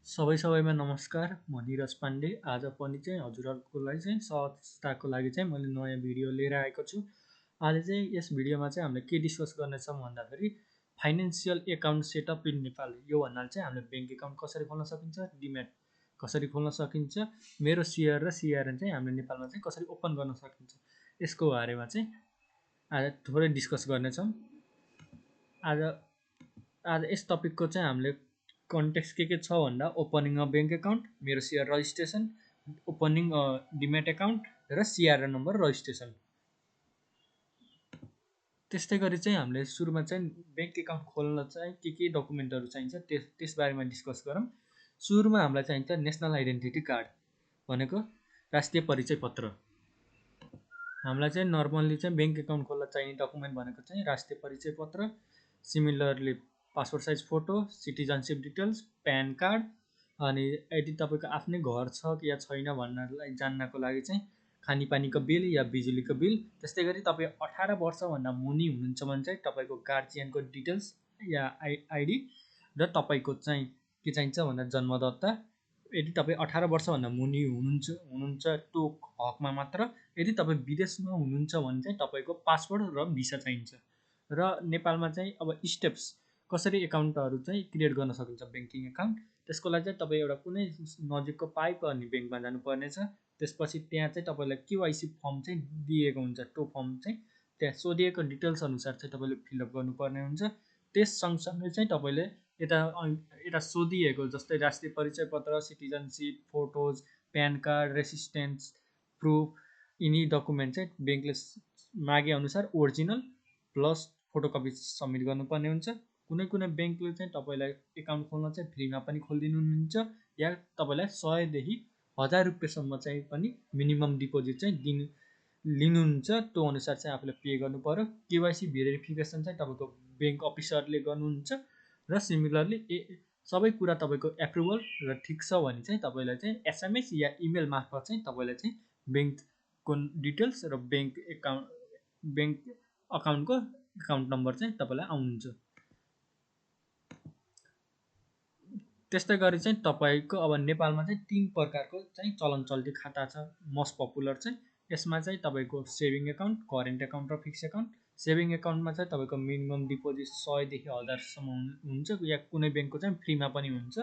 सबैमा नमस्कार। म निरज पाण्डे। आज पनि चाहिँ हजुरहरूको लागि चाहिँ सहजताको लागि चाहिँ मैले नयाँ भिडियो लिएर आएको छु। आज चाहिँ यस भिडियोमा चाहिँ हामीले के डिस्कस गर्नेछौँ भन्दाखेरि financial account setup in Nepal. यो भन्नाले चाहिँ हामीले ब्याङ्क एकाउन्ट कसरी खोल्न सकिन्छ, डिम्याट कसरी खोल्न सकिन्छ, मेरो सिआर र सिआरएन चाहिँ हामीले नेपालमा चाहिँ कसरी ओपन गर्न सकिन्छ, यसको बारेमा चाहिँ आज थोरै डिस्कस गर्नेछौँ। आज यस टपिकको चाहिँ हामीले कन्टेक्स्ट के छ भन्दा ओपनिङ अ ब्याङ्क एकाउन्ट, मेरो CR registration, opening a demat account र सिआरएन नम्बर रजिस्ट्रेसन। त्यस्तै गरी चाहिँ हामीले सुरुमा चाहिँ ब्याङ्क एकाउन्ट खोल्न चाहिँ के डकुमेन्टहरू चाहिन्छ त्यसबारेमा डिस्कस गरौँ। सुरुमा हामीलाई चाहिन्छ नेसनल आइडेन्टिटी कार्ड भनेको राष्ट्रिय परिचय पत्र। हामीलाई चाहिँ नर्मल्ली चाहिँ ब्याङ्क एकाउन्ट खोल्न चाहिने डकुमेन्ट भनेको चाहिँ राष्ट्रिय परिचय पत्र, similarly passport size photo, citizenship details, PAN card, अनि यदि तपाईँको आफ्नै घर छ कि या छैन भन्नलाई जान्नको लागि चाहिँ खानेपानीको बिल या बिजुलीको बिल। त्यस्तै गरी तपाईँ 18 वर्षभन्दा मुनि हुनुहुन्छ भने चाहिँ तपाईँको गार्जियनको डिटेल्स या आइडी र तपाईँको चाहिँ के चाहिन्छ भन्दा जन्मदत्ता। यदि तपाईँ 18 वर्षभन्दा मुनि हुनुहुन्छ त्यो हकमा मात्र। यदि तपाईँ विदेशमा हुनुहुन्छ भने चाहिँ तपाईँको पासपोर्ट र भिसा चाहिन्छ। र नेपालमा चाहिँ अब स्टेप्स कसरी एकाउन्टहरू चाहिँ क्रिएट गर्न सकिन्छ ब्याङ्किङ एकाउन्ट, त्यसको लागि चाहिँ तपाईँ एउटा कुनै नजिकको पाइप अनि ब्याङ्कमा जानुपर्नेछ। त्यसपछि त्यहाँ चाहिँ तपाईँलाई केवाइसी फर्म चाहिँ दिएको हुन्छ। त्यो फर्म चाहिँ त्यहाँ सोधिएको डिटेल्स अनुसार चाहिँ तपाईँले फिलअप गर्नुपर्ने हुन्छ। त्यस सँगसँगै चाहिँ तपाईँले यता सोधिएको जस्तै राष्ट्रिय परिचय पत्र, citizenship, photos, PAN card, resistance proof, यिनी डकुमेन्ट चाहिँ ब्याङ्कले मागे अनुसार ओरिजिनल प्लस फोटोकपी सब्मिट गर्नुपर्ने हुन्छ। कुनै ब्याङ्कले चाहिँ तपाईँलाई एकाउन्ट खोल्न चाहिँ फ्रीमा पनि खोलिदिनुहुन्छ या तपाईँलाई 100 देखि 1000 रुपियाँसम्म चाहिँ पनि मिनिमम डिपोजिट चाहिँ लिनुहुन्छ। त्यो अनुसार चाहिँ आफूले पे गर्नु पर्यो। केवाइसी भेरिफिकेसन चाहिँ तपाईँको ब्याङ्क अफिसरले गर्नुहुन्छ र सिमिलरली सबै कुरा तपाईँको एप्रुभल र ठिक छ भने चाहिँ तपाईँलाई चाहिँ एसएमएस या इमेल मार्फत चाहिँ तपाईँलाई चाहिँ ब्याङ्कको डिटेल्स र ब्याङ्क अकाउन्टको एकाउन्ट नम्बर चाहिँ तपाईँलाई आउनुहुन्छ। त्यस्तै गरी चाहिँ तपाईँको अब नेपालमा चाहिँ 3 प्रकारको चाहिँ चलन चल्ती खाता छ। मोस्ट पपुलर चाहिँ यसमा चाहिँ तपाईँको सेभिङ एकाउन्ट, करेन्ट एकाउन्ट र फिक्स एकाउन्ट। सेभिङ एकाउन्टमा चाहिँ तपाईँको मिनिमम डिपोजिट 100 देखि 1000 सम्म हुन्छ या कुनै ब्याङ्कको चाहिँ फ्रीमा पनि हुन्छ।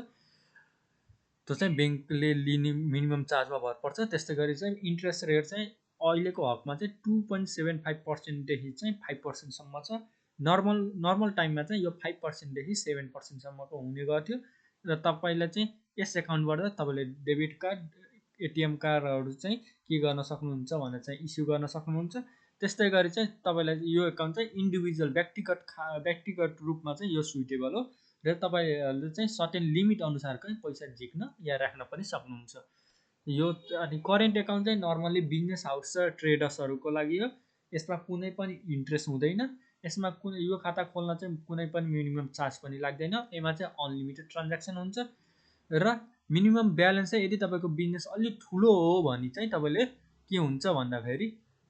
त्यो चाहिँ ब्याङ्कले लिने मिनिमम चार्जमा भर पर्छ। त्यस्तै गरी चाहिँ इन्ट्रेस्ट रेट चाहिँ अहिलेको हकमा चाहिँ 2.75% देखि चाहिँ 5% छ। नर्मल टाइममा चाहिँ यो 5% देखि 7% हुने गर्थ्यो। र तपाईँलाई चाहिँ यस एकाउन्टबाट तपाईँले डेबिट कार्ड, एटिएम कार्डहरू चाहिँ के गर्न सक्नुहुन्छ भनेर चाहिँ इस्यु गर्न सक्नुहुन्छ। त्यस्तै गरी चाहिँ तपाईँलाई यो एकाउन्ट चाहिँ इन्डिभिजुअल व्यक्तिगत रूपमा चाहिँ यो सुइटेबल हो र तपाईँहरूले चाहिँ सर्टेन लिमिट अनुसारकै पैसा झिक्न या राख्न पनि सक्नुहुन्छ। यो अनि करेन्ट एकाउन्ट चाहिँ नर्मल्ली बिजनेस हाउस र ट्रेडर्सहरूको लागि हो। यसमा कुनै पनि इन्ट्रेस्ट हुँदैन। यसमा यो खाता खोल्न चाहिँ कुनै पनि मिनिमम चार्ज पनि लाग्दैन। यसमा चाहिँ अनलिमिटेड ट्रान्ज्याक्सन हुन्छ र मिनिमम ब्यालेन्स चाहिँ यदि तपाईँको बिजनेस अलिक ठुलो हो भने चाहिँ तपाईँले के हुन्छ भन्दाखेरि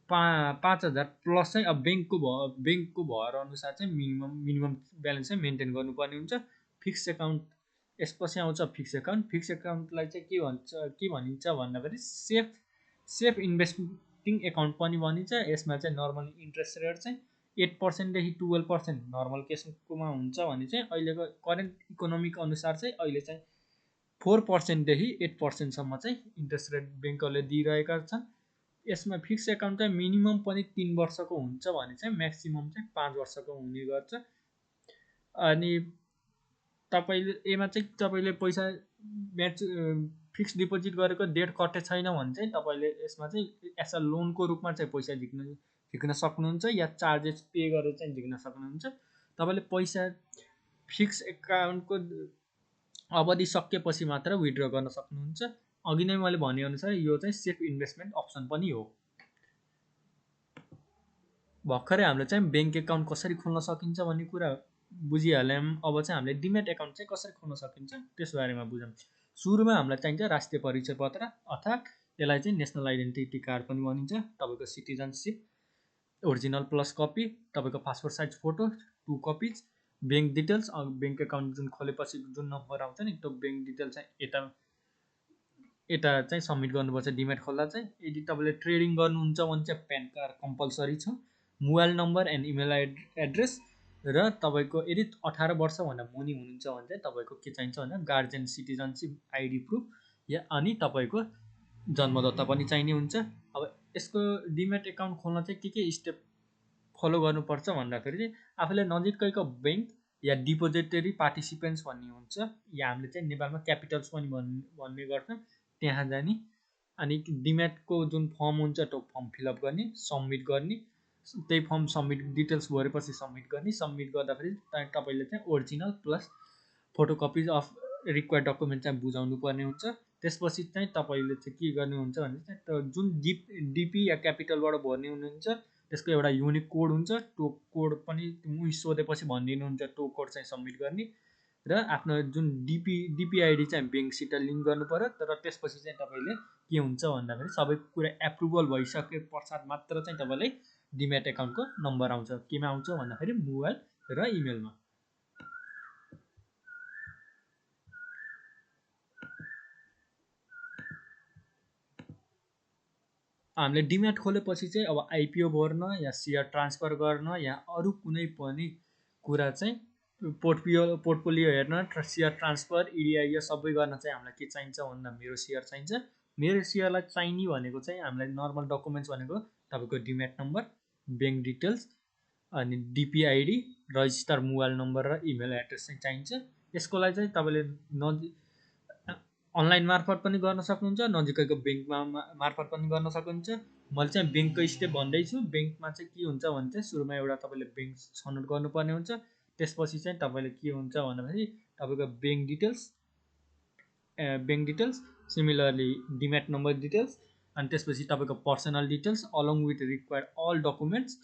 5000 प्लस चाहिँ अब ब्याङ्कको भर अनुसार चाहिँ मिनिमम ब्यालेन्स चाहिँ मेन्टेन गर्नुपर्ने हुन्छ। फिक्स एकाउन्ट यसपछि आउँछ। फिक्स एकाउन्टलाई चाहिँ के भनिन्छ भन्दाखेरि सेफ इन्भेस्टिङ एकाउन्ट पनि भनिन्छ। यसमा चाहिँ नर्मल इन्ट्रेस्ट रेट चाहिँ 8% देखि 12% नर्मल केसकोमा हुन्छ भने चाहिँ अहिलेको करेन्ट इकोनोमिक अनुसार चाहिँ अहिले चाहिँ 4% देखि 8% चाहिँ इन्ट्रेस्ट रेट ब्याङ्कहरूले दिइरहेका छन्। यसमा फिक्स एकाउन्ट चाहिँ मिनिमम पनि 3 वर्षको हुन्छ भने चाहिँ म्याक्सिमम चाहिँ 5 वर्षको हुने गर्छ। अनि तपाईँले पैसा फिक्स डिपोजिट गरेको डेट कटे छैन भने चाहिँ तपाईँले यसमा चाहिँ एज अ लोनको रूपमा चाहिँ पैसा झिक्न सक्नुहुन्छ या चार्जेस पे गरेर चाहिँ झिक्न सक्नुहुन्छ। तपाईँले पैसा फिक्स एकाउन्टको अवधि सकिएपछि मात्र विथड्र गर्न सक्नुहुन्छ। अघि नै मैले भनेअनुसार यो चाहिँ सेफ इन्भेस्टमेन्ट अप्सन पनि हो। भर्खरै हामीले चाहिँ ब्याङ्क एकाउन्ट कसरी खोल्न सकिन्छ भन्ने कुरा बुझिहाल्यौँ। अब चाहिँ हामीले डिम्याट एकाउन्ट चाहिँ कसरी खोल्न सकिन्छ त्यसबारेमा बुझौँ। सुरुमा हामीलाई चाहिन्छ राष्ट्रिय परिचय पत्र अर्थात् यसलाई चाहिँ नेसनल आइडेन्टिटी कार्ड पनि भनिन्छ। तपाईँको सिटिजनसिप ओरिजिनल प्लस कपी, तपाईँको passport size photo 2 copies, bank details bank account जुन खोलेपछि जुन नम्बर आउँछ नि त्यो ब्याङ्क डिटेल्स चाहिँ यता चाहिँ सब्मिट गर्नुपर्छ डिमेट खोल्दा चाहिँ। यदि तपाईँले ट्रेडिङ गर्नुहुन्छ भने चाहिँ प्यान कार्ड कम्पलसरी छ, mobile number and email address, र तपाईँको यदि 18 वर्षभन्दा मुनि हुनुहुन्छ भने चाहिँ तपाईँको के चाहिन्छ भने गार्जियन सिटिजनसिप आइडी प्रुफ या अनि तपाईँको जन्मदत्ता पनि चाहिने हुन्छ। अब यसको डिमेट एकाउन्ट खोल्न चाहिँ के स्टेप फलो गर्नुपर्छ भन्दाखेरि चाहिँ आफूले नजिकैको ब्याङ्क या डिपोजिटरी पार्टिसिपेन्ट्स भन्ने हुन्छ, या हामीले चाहिँ नेपालमा क्यापिटल्स पनि भन्ने गर्छ, त्यहाँ जाने अनि डिमेटको जुन फर्म हुन्छ त्यो फर्म फिलअप गर्ने, सब्मिट गर्ने, त्यही फर्म सब्मिट डिटेल्स भरेपछि सब्मिट गर्ने। सब्मिट गर्दाखेरि तपाईँले चाहिँ original plus photocopies of required document चाहिँ बुझाउनु पर्ने हुन्छ। त्यसपछि चाहिँ तपाईँले चाहिँ के गर्नुहुन्छ भने चाहिँ जुन डिपी या क्यापिटलबाट भर्ने हुनुहुन्छ त्यसको एउटा युनिक कोड हुन्छ, त्यो कोड पनि सोधेपछि भनिदिनुहुन्छ, त्यो कोड चाहिँ सब्मिट गर्ने र आफ्नो जुन डिपिआइडी चाहिँ ब्याङ्कसित लिङ्क गर्नु पर्यो। तर त्यसपछि चाहिँ तपाईँले के हुन्छ भन्दाखेरि सबै कुरा एप्रुभल भइसके पश्चात मात्र चाहिँ तपाईँलाई डिमेट एकाउन्टको नम्बर आउँछ। केमा आउँछ भन्दाखेरि मोबाइल र इमेलमा। हामीले डिमेट खोलेपछि चाहिँ अब आइपिओ भर्न या सेयर ट्रान्सफर गर्न या अरू कुनै पनि कुरा चाहिँ पोर्टफोलियो हेर्न, सेयर ट्रान्सफर, इडिआई सबै गर्न चाहिँ हामीलाई के चाहिन्छ भन्दा मेरो सेयर चाहिन्छ। मेरो सेयरलाई चाहिने भनेको चाहिँ हामीलाई नर्मल डकुमेन्ट्स भनेको तपाईँको डिमेट नम्बर, ब्याङ्क डिटेल्स, अनि डिपिआइडी, रजिस्टर मोबाइल नम्बर र इमेल एड्रेस चाहिँ चाहिन्छ। यसको लागि चाहिँ तपाईँले अनलाइन मार्फत पनि गर्न सक्नुहुन्छ, नजिकैको ब्याङ्कमा मार्फत पनि गर्न सक्नुहुन्छ। मैले चाहिँ ब्याङ्कको स्टेप भन्दैछु। ब्याङ्कमा चाहिँ के हुन्छ भने चाहिँ सुरुमा एउटा तपाईँले ब्याङ्क छनौट गर्नुपर्ने हुन्छ। त्यसपछि चाहिँ तपाईँले के हुन्छ भन्दाखेरि तपाईँको bank details similarly demat number details, अनि त्यसपछि तपाईँको personal details along with required all documents,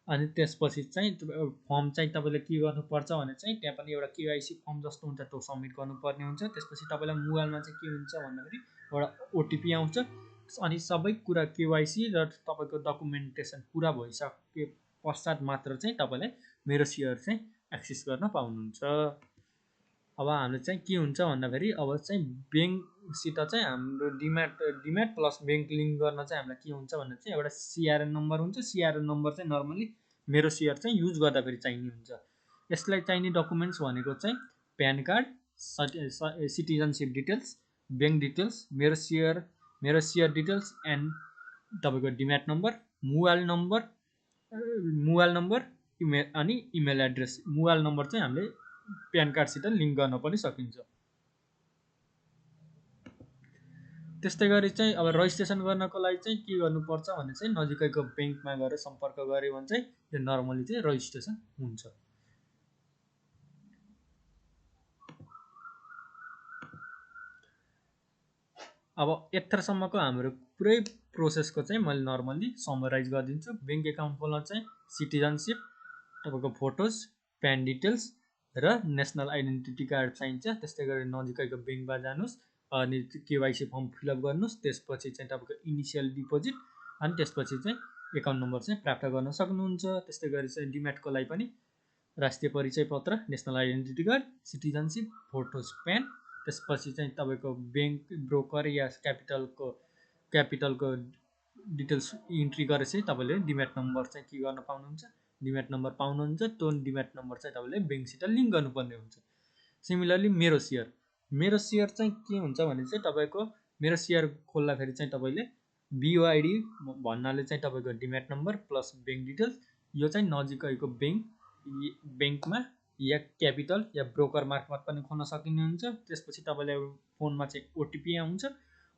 अनि त्यसपछि चाहिँ फर्म चाहिँ तपाईँले के गर्नुपर्छ भने चाहिँ त्यहाँ पनि एउटा केवाइसी फर्म जस्तो हुन्छ, त्यो सब्मिट गर्नुपर्ने हुन्छ। त्यसपछि तपाईँलाई मोबाइलमा चाहिँ के हुन्छ भन्दाखेरि एउटा ओटिपी आउँछ, अनि सबै कुरा केवाइसी र तपाईँको डकुमेन्टेसन पुरा भइसके पश्चात मात्र चाहिँ तपाईँलाई मेरो सेयर चाहिँ एक्सेस गर्न पाउनुहुन्छ। अब हाम्रो चाहिँ के हुन्छ भन्दाखेरि अब चाहिँ ब्याङ्कसित चाहिँ हाम्रो डिमेट प्लस ब्याङ्क लिङ्क गर्न चाहिँ हामीलाई के हुन्छ भन्दा चाहिँ एउटा सिआरएन नम्बर हुन्छ। सिआरएन नम्बर चाहिँ नर्मली मेरो सेयर चाहिँ युज गर्दाखेरि चाहिने हुन्छ। यसलाई चाहिने डकुमेन्ट्स भनेको चाहिँ PAN card, citizenship details, bank details, मेरो सेयर डिटेल्स एन्ड तपाईँको demat number, mobile number email अनि इमेल एड्रेस। मोबाइल नम्बर चाहिँ हामीले प्यान कार्डसित लिङ्क गर्न पनि सकिन्छ। त्यस्तै गरी चाहिँ अब रजिस्ट्रेसन गर्नको लागि चाहिँ के गर्नुपर्छ भने चाहिँ नजिकैको ब्याङ्कमा गएर सम्पर्क गऱ्यो भने चाहिँ यो नर्मली चाहिँ रजिस्ट्रेसन हुन्छ। अब यत्रसम्मको हाम्रो पुरै प्रोसेसको चाहिँ मैले नर्मली समराइज गरिदिन्छु। ब्याङ्क एकाउन्ट खोल्न चाहिँ सिटिजनसिप, तपाईँको फोटोज, प्यान डिटेल्स र नेसनल आइडेन्टिटी कार्ड चाहिन्छ। त्यस्तै गरी नजिकैको ब्याङ्कमा जानुहोस्, अनि केवाइसी फर्म फिलअप गर्नुहोस्। त्यसपछि चाहिँ तपाईँको इनिसियल डिपोजिट अनि त्यसपछि चाहिँ एकाउन्ट नम्बर चाहिँ प्राप्त गर्न सक्नुहुन्छ। त्यस्तै गरी चाहिँ डिमेटको लागि पनि राष्ट्रिय परिचय पत्र, national identity card, citizenship, photos, PAN, त्यसपछि चाहिँ तपाईँको ब्याङ्क ब्रोकर या क्यापिटलको डिटेल्स इन्ट्री गरेपछि तपाईँले डिमेट नम्बर चाहिँ के गर्न पाउनुहुन्छ, डिमेट नम्बर पाउनुहुन्छ। त्यो डिमेट नम्बर चाहिँ तपाईँले ब्याङ्कसित लिङ्क गर्नुपर्ने हुन्छ। सिमिलरली मेरो सेयर चाहिँ के हुन्छ भने चाहिँ तपाईँको मेरो सेयर खोल्दाखेरि चाहिँ तपाईँले बिओआइडी भन्नाले चाहिँ तपाईँको demat number plus bank details, यो चाहिँ नजिकैको ब्याङ्कमा या क्यापिटल या ब्रोकर मार्फत पनि खोल्न सकिनुहुन्छ। त्यसपछि तपाईँलाई फोनमा चाहिँ ओटिपी आउँछ।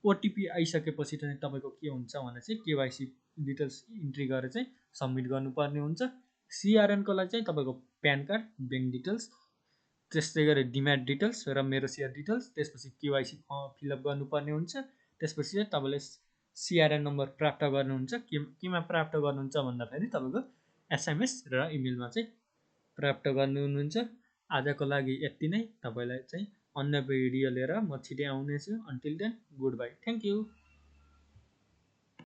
ओटिपी आइसकेपछि चाहिँ तपाईँको के हुन्छ भने चाहिँ केवाइसी डिटेल्स इन्ट्री गरेर चाहिँ सब्मिट गर्नुपर्ने हुन्छ। सिआरएनको लागि चाहिँ तपाईँको प्यान कार्ड, ब्याङ्क डिटेल्स, त्यस्तै गरी डिमेट डिटेल्स र मेरो सेयर डिटेल्स, त्यसपछि केवाइसी फिलअप गर्नुपर्ने हुन्छ। त्यसपछि चाहिँ तपाईँले सिआरएन नम्बर प्राप्त गर्नुहुन्छ। केमा प्राप्त गर्नुहुन्छ भन्दाखेरि तपाईँको एसएमएस र इमेलमा चाहिँ प्राप्त गर्नुहुन्छ। आजको लागि यति नै। तपाईँलाई चाहिँ अन्य भिडियो लिएर म छिटै आउनेछु। Until then good bye, thank you.